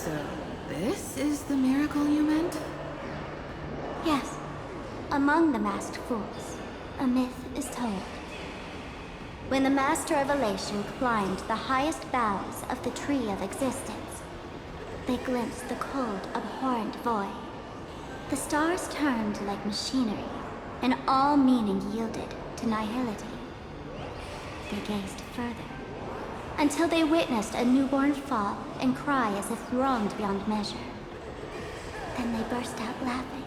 So, this is the miracle you meant? Yes. Among the masked fools, a myth is told. When the Master of Elation climbed the highest boughs of the Tree of Existence, they glimpsed the cold, abhorrent void. The stars turned like machinery, and all meaning yielded to nihility. They gazed further, until they witnessed a newborn fall and cry as if wronged beyond measure. Then they burst out laughing.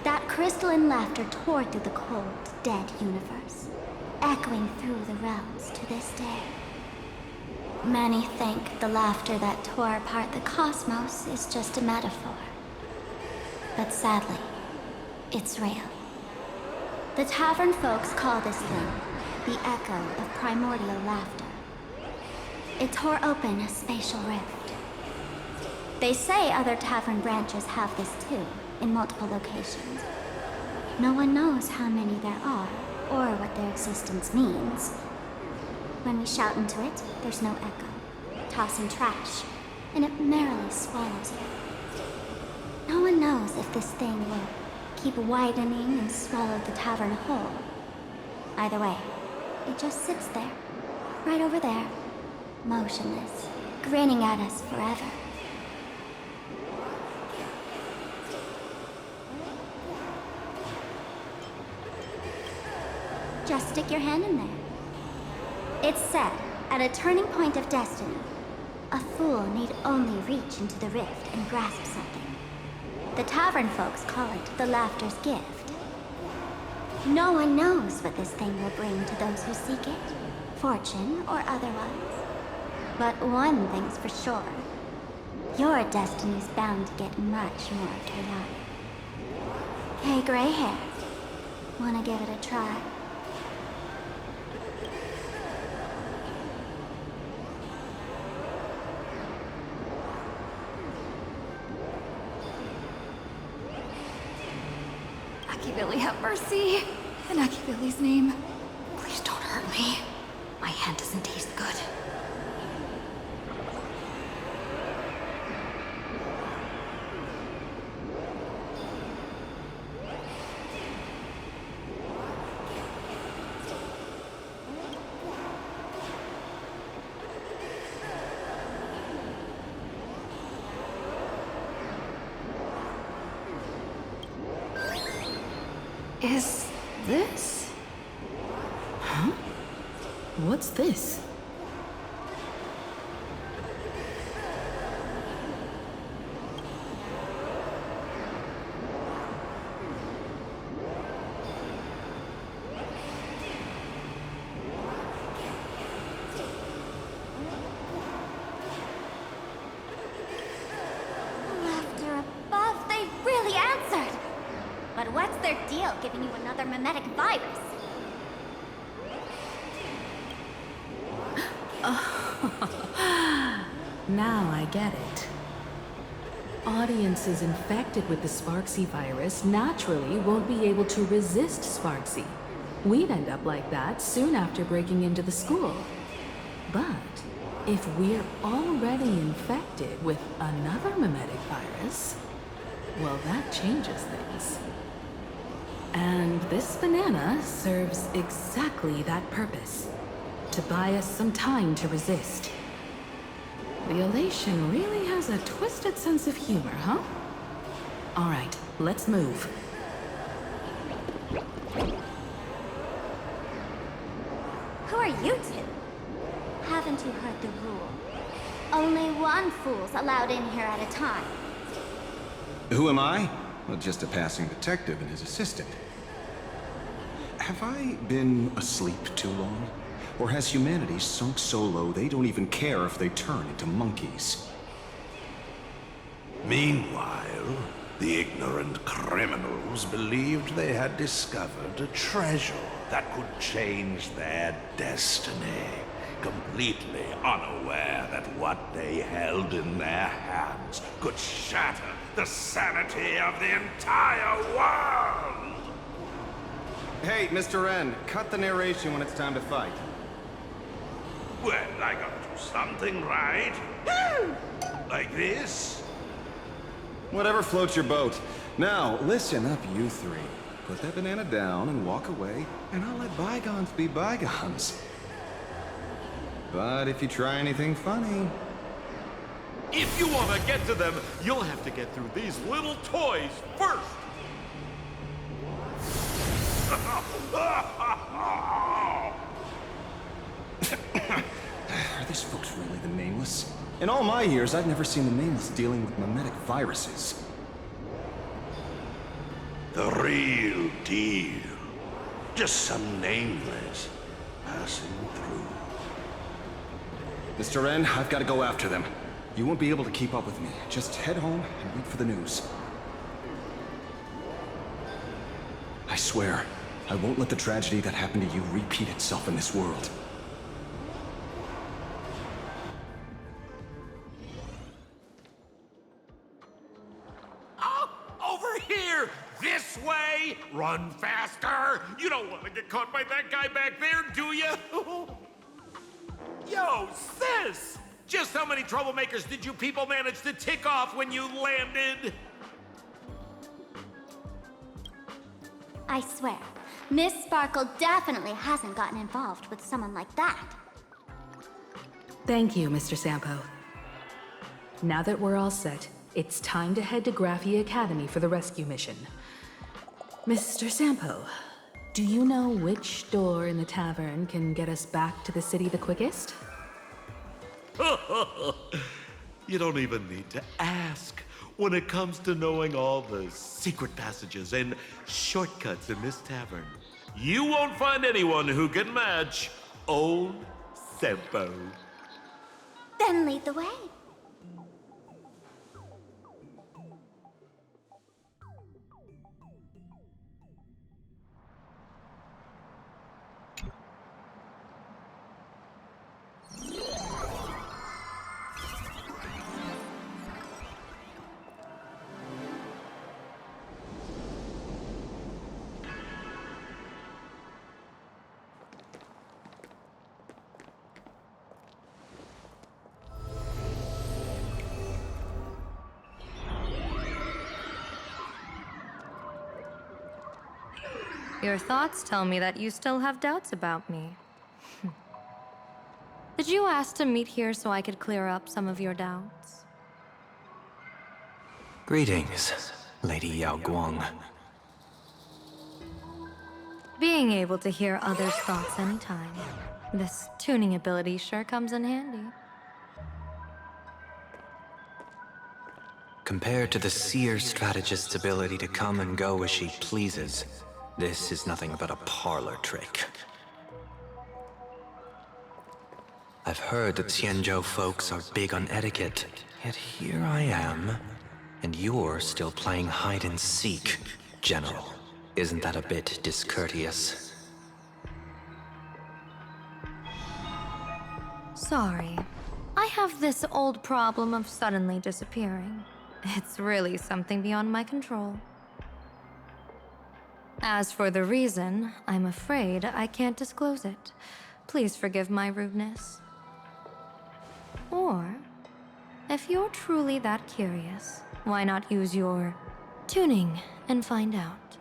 That crystalline laughter tore through the cold, dead universe, echoing through the realms to this day. Many think the laughter that tore apart the cosmos is just a metaphor. But sadly, it's real. The tavern folks call this thing the echo of primordial laughter. It tore open a spatial rift. They say other tavern branches have this too, in multiple locations. No one knows how many there are, or what their existence means. When we shout into it, there's no echo. Toss in trash, and it merrily swallows you. No one knows if this thing will keep widening and swallow the tavern whole. Either way, it just sits there, right over there, motionless, grinning at us forever. Just stick your hand in there. It's said, at a turning point of destiny, a fool need only reach into the rift and grasp something. The tavern folks call it the laughter's gift. No one knows what this thing will bring to those who seek it, fortune or otherwise. But one thing's for sure. Your destiny's bound to get much more chaotic. Hey, gray hair. Wanna give it a try? Billy, have mercy. In Billy's name. Please don't hurt me. My hand doesn't taste good. Is this? Huh? What's this? Laughter above, they really answered! But what's their deal giving you another mimetic virus? Now I get it. Audiences infected with the Sparksy virus naturally won't be able to resist Sparksy. We'd end up like that soon after breaking into the school. But if we're already infected with another mimetic virus, well, that changes things. And this banana serves exactly that purpose. To buy us some time to resist. The Elation really has a twisted sense of humor, huh? Alright, let's move. Who are you two? Haven't you heard the rule? Only one fool's allowed in here at a time. Who am I? Well, just a passing detective and his assistant. Have I been asleep too long? Or has humanity sunk so low they don't even care if they turn into monkeys? Meanwhile, the ignorant criminals believed they had discovered a treasure that could change their destiny, completely unaware that what they held in their hands could shatter the sanity of the entire world! Hey, Mr. N, cut the narration when it's time to fight. Well, I gotta do something, right? Like this? Whatever floats your boat. Now, listen up, you three. Put that banana down and walk away, and I'll let bygones be bygones. But if you try anything funny... If you want to get to them, you'll have to get through these little toys first! Are these folks really the Nameless? In all my years, I've never seen the Nameless dealing with mimetic viruses. The real deal. Just some nameless passing through. Mr. N, I've got to go after them. You won't be able to keep up with me. Just head home and wait for the news. I swear, I won't let the tragedy that happened to you repeat itself in this world. Oh, over here! This way! Run faster! You don't want to get caught by that guy back there, do you? Yo, sis! Just how many troublemakers did you people manage to tick off when you landed? I swear, Miss Sparkle definitely hasn't gotten involved with someone like that. Thank you, Mr. Sampo. Now that we're all set, it's time to head to Graphia Academy for the rescue mission. Mr. Sampo, do you know which door in the tavern can get us back to the city the quickest? You don't even need to ask. When it comes to knowing all the secret passages and shortcuts in this tavern, you won't find anyone who can match old Sempo. Then lead the way. Your thoughts tell me that you still have doubts about me. Did you ask to meet here so I could clear up some of your doubts? Greetings, Lady Yao Guang. Being able to hear others' thoughts anytime. This tuning ability sure comes in handy. Compared to the seer strategist's ability to come and go as she pleases, this is nothing but a parlor trick. I've heard that Xianzhou folks are big on etiquette, yet here I am, and you're still playing hide and seek, General. Isn't that a bit discourteous? Sorry. I have this old problem of suddenly disappearing. It's really something beyond my control. As for the reason, I'm afraid I can't disclose it. Please forgive my rudeness. Or, if you're truly that curious, why not use your tuning and find out?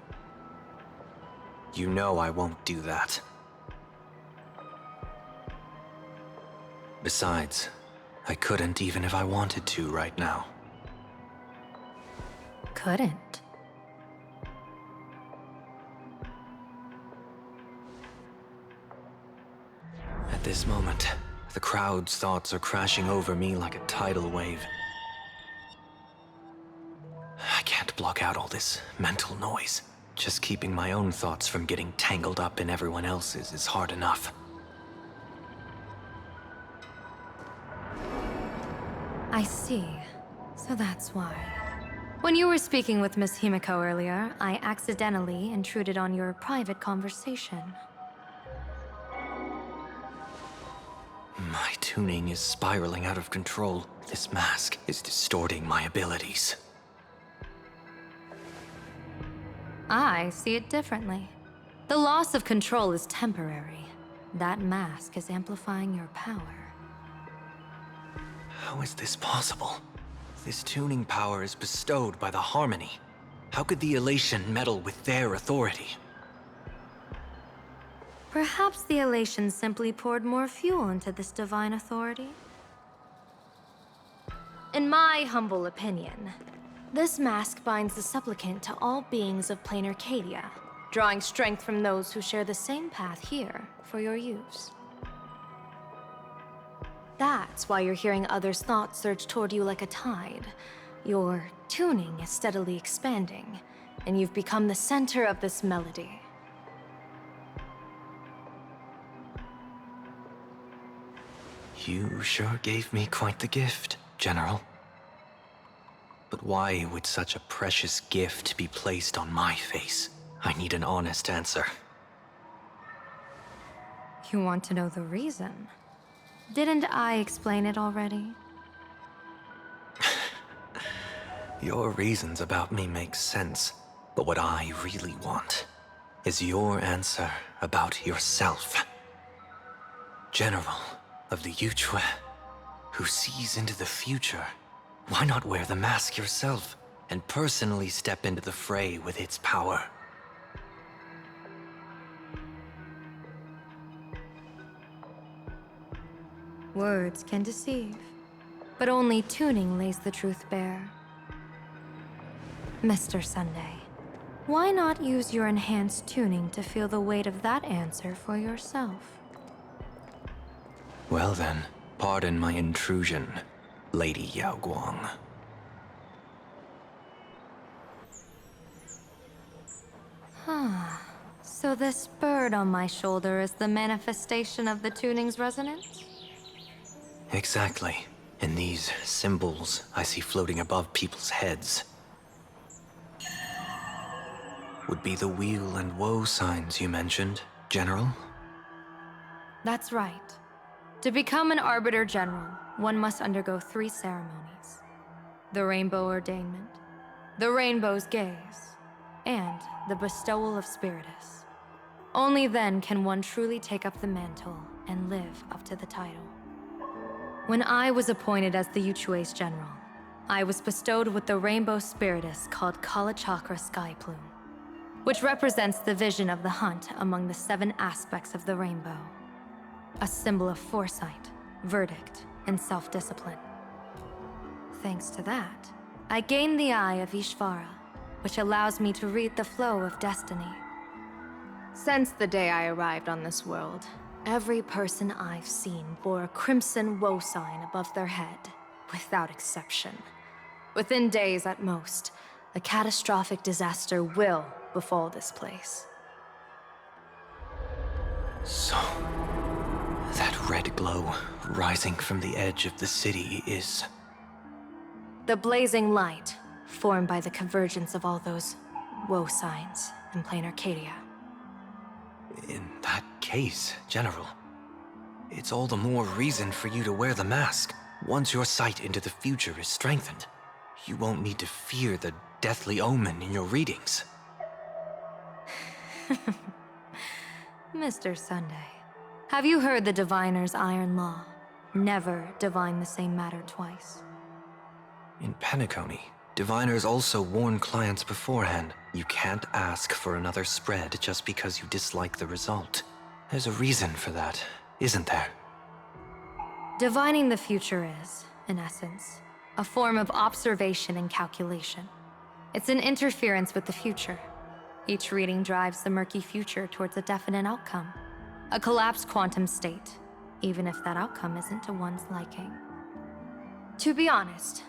You know I won't do that. Besides, I couldn't even if I wanted to right now. Couldn't. At this moment, the crowd's thoughts are crashing over me like a tidal wave. I can't block out all this mental noise. Just keeping my own thoughts from getting tangled up in everyone else's is hard enough. I see. So that's why. When you were speaking with Miss Himiko earlier, I accidentally intruded on your private conversation. My tuning is spiraling out of control. This mask is distorting my abilities. I see it differently. The loss of control is temporary. that mask is amplifying your power. How is this possible? This tuning power is bestowed by the Harmony. How could the Elation meddle with their authority? Perhaps the Elation simply poured more fuel into this divine authority? In my humble opinion, this mask binds the supplicant to all beings of plain Arcadia, drawing strength from those who share the same path here for your use. That's why you're hearing others' thoughts surge toward you like a tide. Your tuning is steadily expanding, and you've become the center of this melody. You sure gave me quite the gift, General. But why would such a precious gift be placed on my face? I need an honest answer. You want to know the reason? Didn't I explain it already? Your reasons about me make sense, but what I really want is your answer about yourself. General of the Yuchue, who sees into the future. Why not wear the mask yourself and personally step into the fray with its power? Words can deceive, but only tuning lays the truth bare. Mr. Sunday, why not use your enhanced tuning to feel the weight of that answer for yourself? Well then, pardon my intrusion, Lady Yao Guang. So this bird on my shoulder is the manifestation of the tuning's resonance? Exactly. And these symbols I see floating above people's heads would be the weal and woe signs you mentioned, General? That's right. To become an Arbiter General, one must undergo 3 ceremonies. The Rainbow Ordainment, the Rainbow's Gaze, and the Bestowal of Spiritus. Only then can one truly take up the mantle and live up to the title. When I was appointed as the Yuchue's general, I was bestowed with the Rainbow Spiritus called Kalachakra Sky Plume, which represents the vision of the hunt among the 7 aspects of the rainbow. A symbol of foresight, verdict, and self-discipline. Thanks to that, I gained the Eye of Ishvara, which allows me to read the flow of destiny. Since the day I arrived on this world, every person I've seen bore a crimson woe sign above their head, without exception. Within days at most, a catastrophic disaster will befall this place. So, that red glow rising from the edge of the city is... The blazing light, formed by the convergence of all those woe signs in plain Arcadia. In that case, General, it's all the more reason for you to wear the mask. Once your sight into the future is strengthened, you won't need to fear the deathly omen in your readings. Mr. Sunday, have you heard the diviner's iron law? Never divine the same matter twice. In Penacony, diviners also warn clients beforehand. You can't ask for another spread just because you dislike the result. There's a reason for that, isn't there? Divining the future is, in essence, a form of observation and calculation. It's an interference with the future. Each reading drives the murky future towards a definite outcome. A collapsed quantum state, even if that outcome isn't to one's liking. To be honest,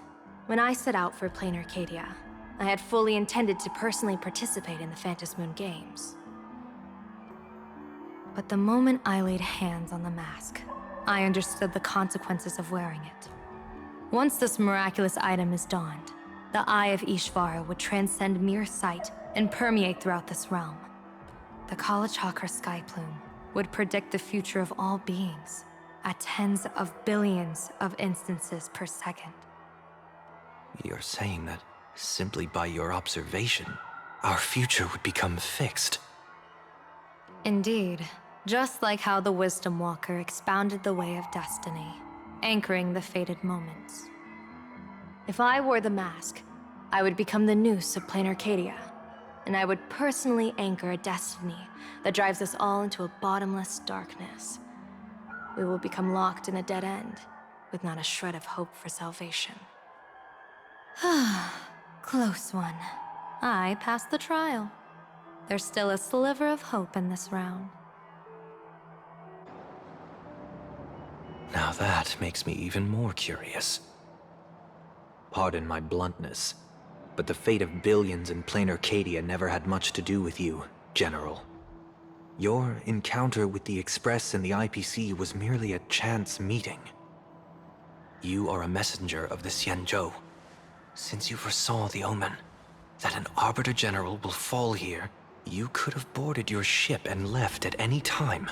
when I set out for plain Arcadia, I had fully intended to personally participate in the Phantom Moon Games. But the moment I laid hands on the mask, I understood the consequences of wearing it. Once this miraculous item is donned, the Eye of Ishvara would transcend mere sight and permeate throughout this realm. The Kalachakra Sky Plume would predict the future of all beings at tens of billions of instances per second. You're saying that simply by your observation, our future would become fixed. Indeed, Just like how the Wisdom Walker expounded the way of destiny, anchoring the fated moments. If I wore the mask, I would become the noose of Plain Arcadia, and I would personally anchor a destiny that drives us all into a bottomless darkness. We will become locked in a dead end, with not a shred of hope for salvation. Close one. I passed the trial. There's still a sliver of hope in this round. Now that makes me even more curious. Pardon my bluntness, but the fate of billions in Plain Arcadia never had much to do with you, General. Your encounter with the Express and the IPC was merely a chance meeting. You are a messenger of the Xianzhou. Since you foresaw the omen, that an Arbiter General will fall here, you could have boarded your ship and left at any time.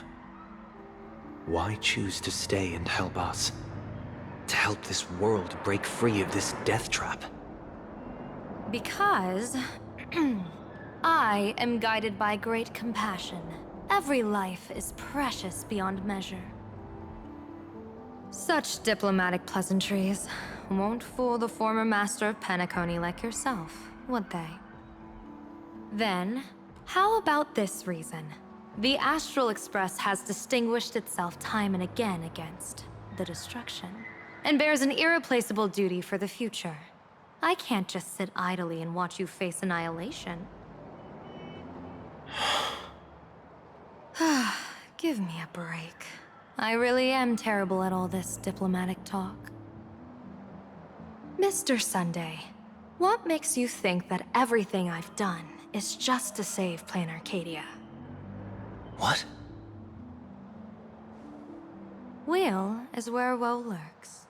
Why choose to stay and help us? To help this world break free of this death trap? Because I am guided by great compassion. Every life is precious beyond measure. Such diplomatic pleasantries won't fool the former master of Penacony like yourself, would they? Then, how about this reason? The Astral Express has distinguished itself time and again against the destruction, and bears an irreplaceable duty for the future. I can't just sit idly and watch you face annihilation. Give me a break. I really am terrible at all this diplomatic talk. Mr. Sunday, what makes you think that everything I've done is just to save Plain Arcadia? What? Weal is where woe lurks.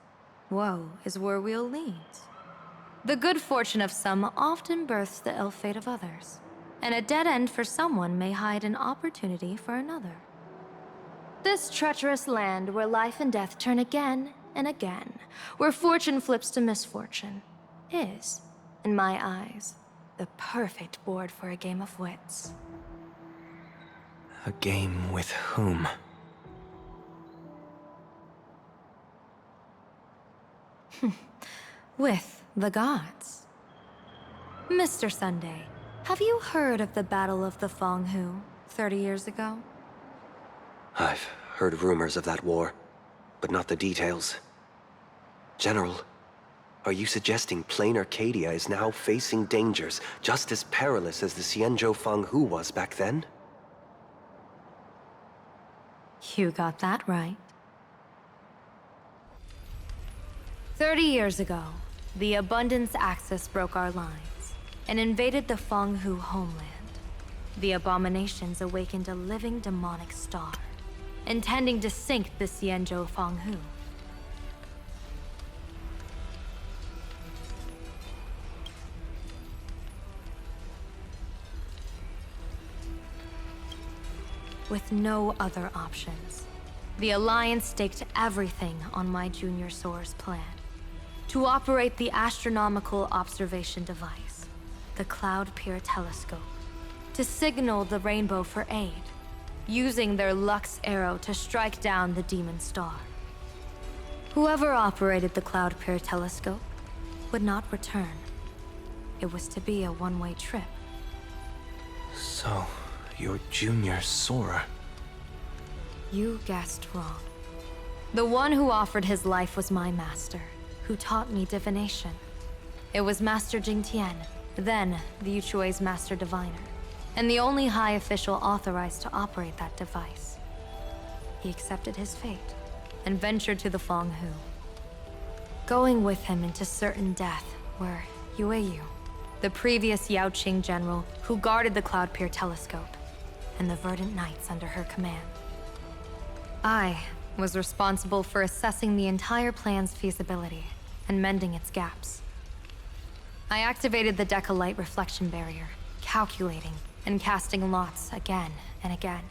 Woe is where weal leads. The good fortune of some often births the ill fate of others, and a dead end for someone may hide an opportunity for another. This treacherous land where life and death turn again and again, where fortune flips to misfortune, is, in my eyes, the perfect board for a game of wits. A game with whom? With the gods. Mr. Sunday, have you heard of the Battle of the Fonghu 30 years ago? I've heard rumors of that war, but not the details. General, are you suggesting Plain Arcadia is now facing dangers just as perilous as the Xianzhou Fanghu was back then? You got that right. 30 years ago, the Abundance Axis broke our lines and invaded the Fanghu homeland. The abominations awakened a living demonic star, intending to sink the Xianzhou Fanghu. With no other options, the Alliance staked everything on my Junior Soar's plan. To operate the astronomical observation device, the Cloud Peer Telescope, to signal the Rainbow for aid, using their Lux arrow to strike down the Demon Star. Whoever operated the Cloud Peer Telescope would not return. It was to be a one-way trip. So, you're Junior Soar. You guessed wrong. The one who offered his life was my master, who taught me divination. It was Master Jingtian, then the Yuchui's Master Diviner, and the only high official authorized to operate that device. He accepted his fate and ventured to the Fanghu. Going with him into certain death were Yueyu, the previous Yaoqing general who guarded the Cloud Peer Telescope, and the Verdant Knights under her command. I was responsible for assessing the entire plan's feasibility and mending its gaps. I activated the Decalite reflection barrier, calculating and casting lots again and again.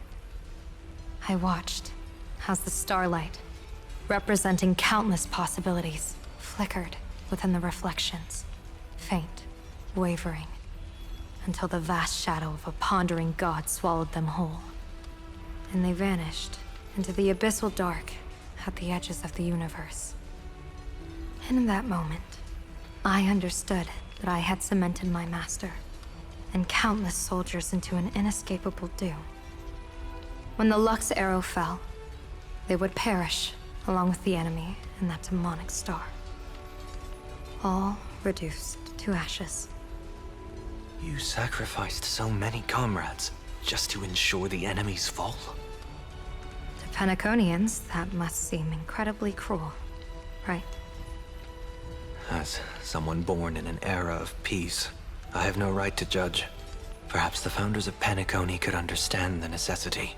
I watched as the starlight, representing countless possibilities, flickered within the reflections, faint, wavering, until the vast shadow of a pondering god swallowed them whole. and they vanished into the abyssal dark at the edges of the universe. And in that moment, I understood that I had cemented my master and countless soldiers into an inescapable doom. When the Lux arrow fell, they would perish along with the enemy and that demonic star. All reduced to ashes. You sacrificed so many comrades just to ensure the enemy's fall? To Penaconians, that must seem incredibly cruel, right? As someone born in an era of peace, I have no right to judge. Perhaps the founders of Penacony could understand the necessity.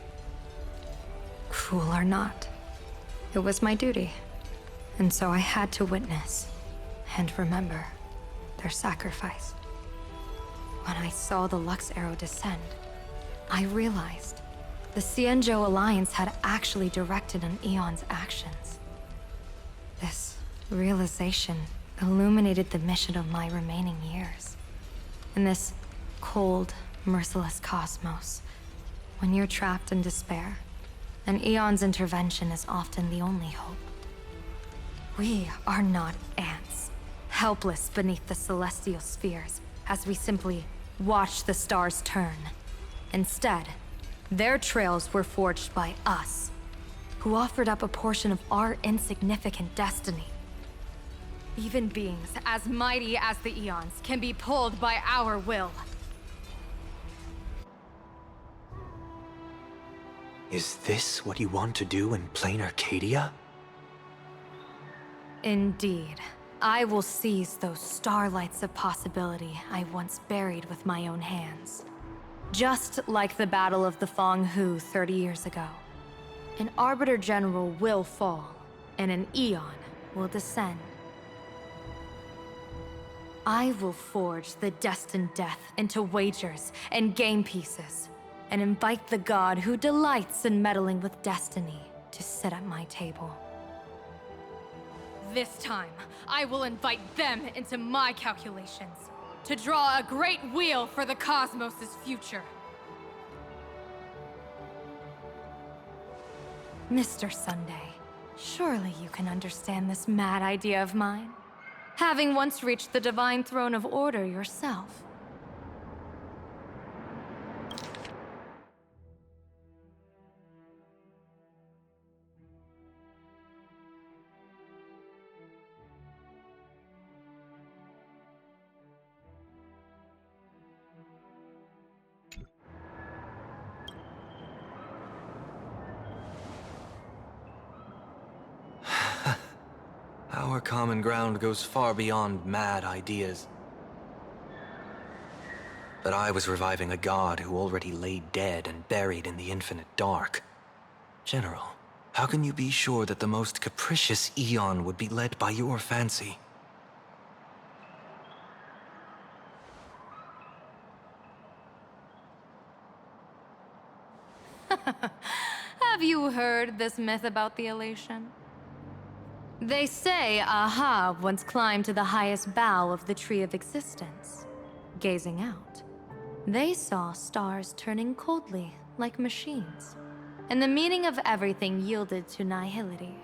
Cruel or not, it was my duty. And so I had to witness and remember their sacrifice. When I saw the Lux arrow descend, I realized the Xianzhou Alliance had actually directed an Aeon's actions. This realization illuminated the mission of my remaining years. In this cold, merciless cosmos, when you're trapped in despair, an Aeon's intervention is often the only hope. We are not ants, helpless beneath the celestial spheres as we simply watch the stars turn. Instead, their trails were forged by us, who offered up a portion of our insignificant destiny. Even beings as mighty as the Eons can be pulled by our will. Is this what you want to do in plain Arcadia? Indeed. I will seize those starlights of possibility I once buried with my own hands. Just like the Battle of the Fong Hu 30 years ago. An Arbiter General will fall, and an Aeon will descend. I will forge the destined death into wagers and game pieces, and invite the god who delights in meddling with destiny to sit at my table. This time, I will invite them into my calculations, to draw a great wheel for the cosmos' future. Mr. Sunday, surely you can understand this mad idea of mine, having once reached the divine throne of order yourself. Our common ground goes far beyond mad ideas. But I was reviving a god who already lay dead and buried in the infinite dark. General, how can you be sure that the most capricious Aeon would be led by your fancy? Have you heard this myth about the elation? They say Aha once climbed to the highest bough of the Tree of Existence. Gazing out, they saw stars turning coldly like machines, and the meaning of everything yielded to nihility.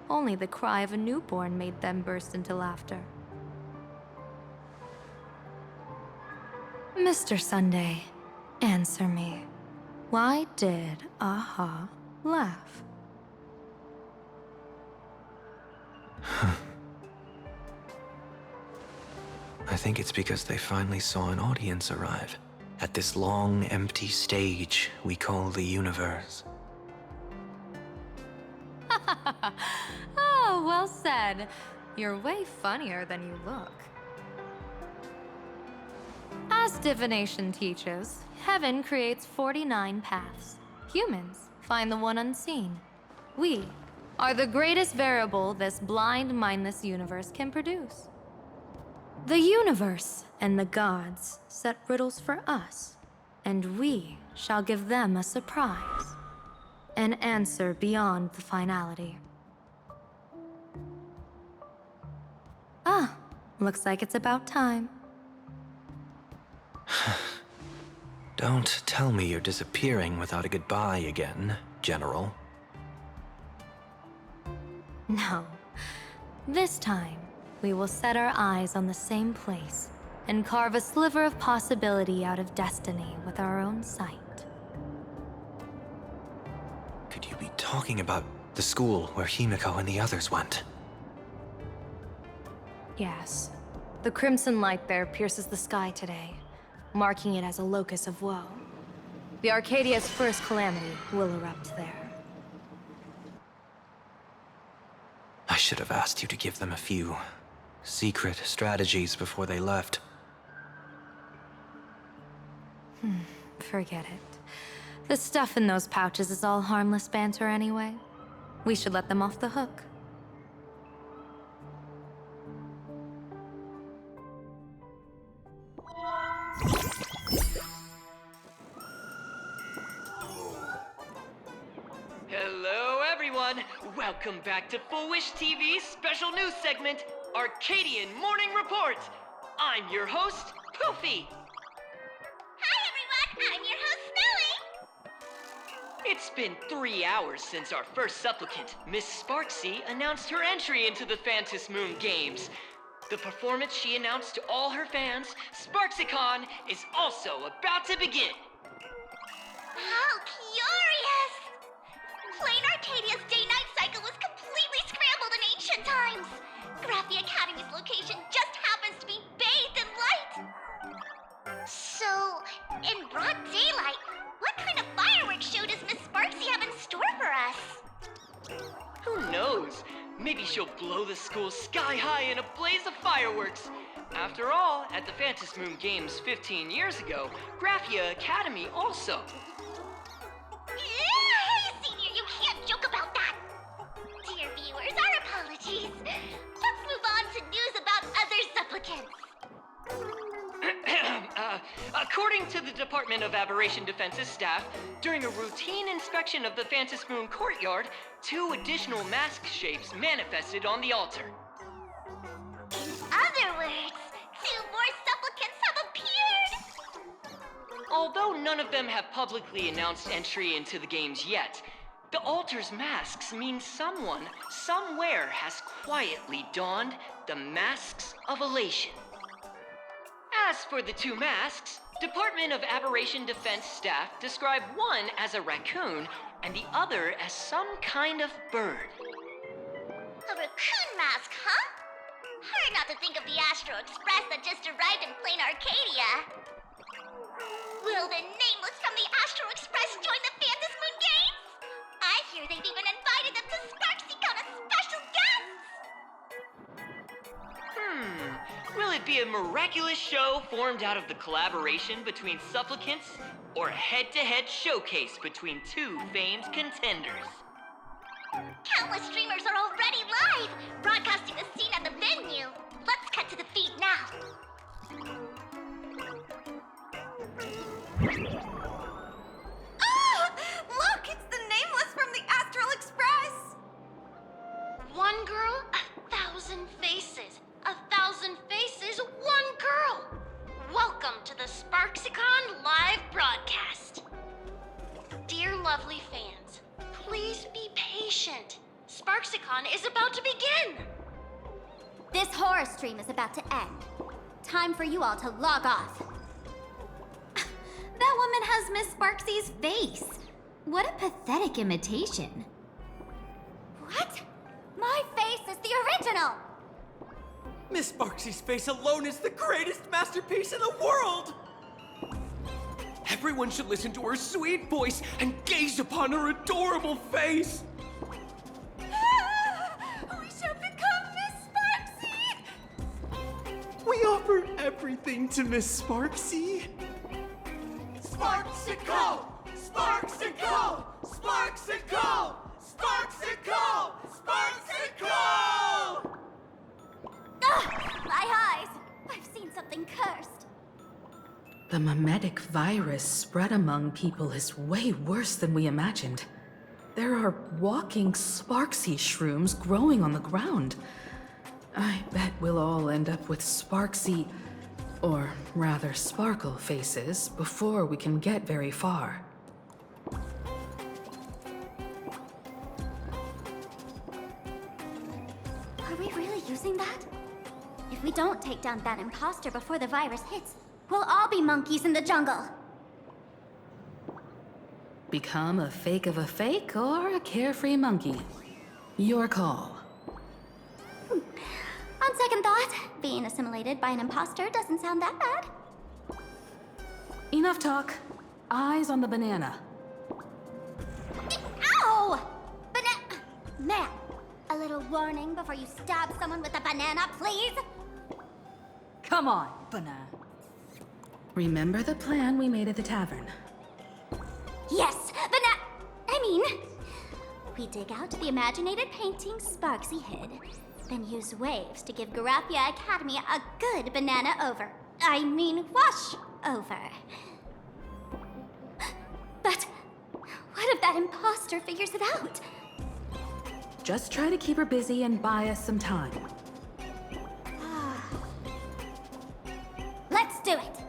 Only the cry of a newborn made them burst into laughter. Mr. Sunday, answer me. Why did Aha laugh? I think it's because they finally saw an audience arrive at this long, empty stage we call the universe. Oh, well said. You're way funnier than you look. As divination teaches, heaven creates 49 paths. Humans find the one unseen. We are the greatest variable this blind, mindless universe can produce. The universe and the gods set riddles for us, and we shall give them a surprise. An answer beyond the finality. Looks like it's about time. Don't tell me you're disappearing without a goodbye again, General. No. This time, we will set our eyes on the same place and carve a sliver of possibility out of destiny with our own sight. Could you be talking about the school where Himiko and the others went? Yes. The crimson light there pierces the sky today, marking it as a locus of woe. The Arcadia's first calamity will erupt there. I should have asked you to give them a few secret strategies before they left. Forget it. The stuff in those pouches is all harmless banter anyway. We should let them off the hook. Hello, everyone! Welcome back to Full Wish TV's special news segment, Arcadian Morning Report! I'm your host, Poofy! Hi everyone, I'm your host Snowy! It's been 3 hours since our first supplicant, Miss Sparksy, announced her entry into the Phantom Moon Games. The performance she announced to all her fans, SparksyCon, is also about to begin. How curious! Plain Arcadia's day-night cycle was completely scrambled in ancient times. Graphia Academy's location just happens to be bathed in light. So, in broad daylight, what kind of fireworks show does Miss Sparksy have in store for us? Who knows? Maybe she'll blow the school sky high in a blaze of fireworks. After all, at the Phantom Moon Games 15 years ago, Graphia Academy also. Hey, Senior, you can't joke about that! Dear viewers, our apologies. Let's move on to news about other supplicants. According to the Department of Aberration Defense's staff, during a routine inspection of the Phantom Moon courtyard, 2 additional mask shapes manifested on the altar. In other words, 2 more supplicants have appeared! Although none of them have publicly announced entry into the games yet, the altar's masks mean someone, somewhere has quietly donned the masks of elation. As for the 2 masks, Department of Aberration Defense staff describe one as a raccoon and the other as some kind of bird. A raccoon mask, huh? Hard not to think of the Astro Express that just arrived in plain Arcadia. Will the nameless from the Astro Express join the Phantom Moon Games? I hear they've even invited them to SparksyCon as special guests! Will it be a miraculous show formed out of the collaboration between supplicants, or a head-to-head showcase between 2 famed contenders? Countless streamers are already live, broadcasting the scene at the venue. Let's cut to the feed now. Ah! Look, it's the nameless from the Astral Express! One girl, 1,000 faces. 1,000 faces, one girl. Welcome to the SparksyCon live broadcast. Dear lovely fans, please be patient. SparksyCon is about to begin. This horror stream is about to end. Time for you all to log off. That woman has Miss Sparksy's face. What a pathetic imitation. What? My face is the original. Miss Sparksy's face alone is the greatest masterpiece in the world! Everyone should listen to her sweet voice and gaze upon her adorable face! We shall become Miss Sparksy! We offer everything to Miss Sparksy. Sparksicle! Sparksicle! Sparksicle! Sparksicle! Sparksicle! My eyes! I've seen something cursed. The mimetic virus spread among people is way worse than we imagined. There are walking Sparksy shrooms growing on the ground. I bet we'll all end up with Sparksy Or rather, sparkle faces before we can get very far. Are we really using that? If we don't take down that imposter before the virus hits, we'll all be monkeys in the jungle. Become a fake of a fake or a carefree monkey? Your call. On second thought, being assimilated by an imposter doesn't sound that bad. Enough talk. Eyes on the banana. Ow! Man, a little warning before you stab someone with a banana, please? Come on, banana. Remember the plan we made at the tavern? Yes, we dig out the imaginated painting Sparksy hid, then use waves to give Garapia Academy a good banana over. Wash over. But what if that imposter figures it out? Just try to keep her busy and buy us some time. Let's do it!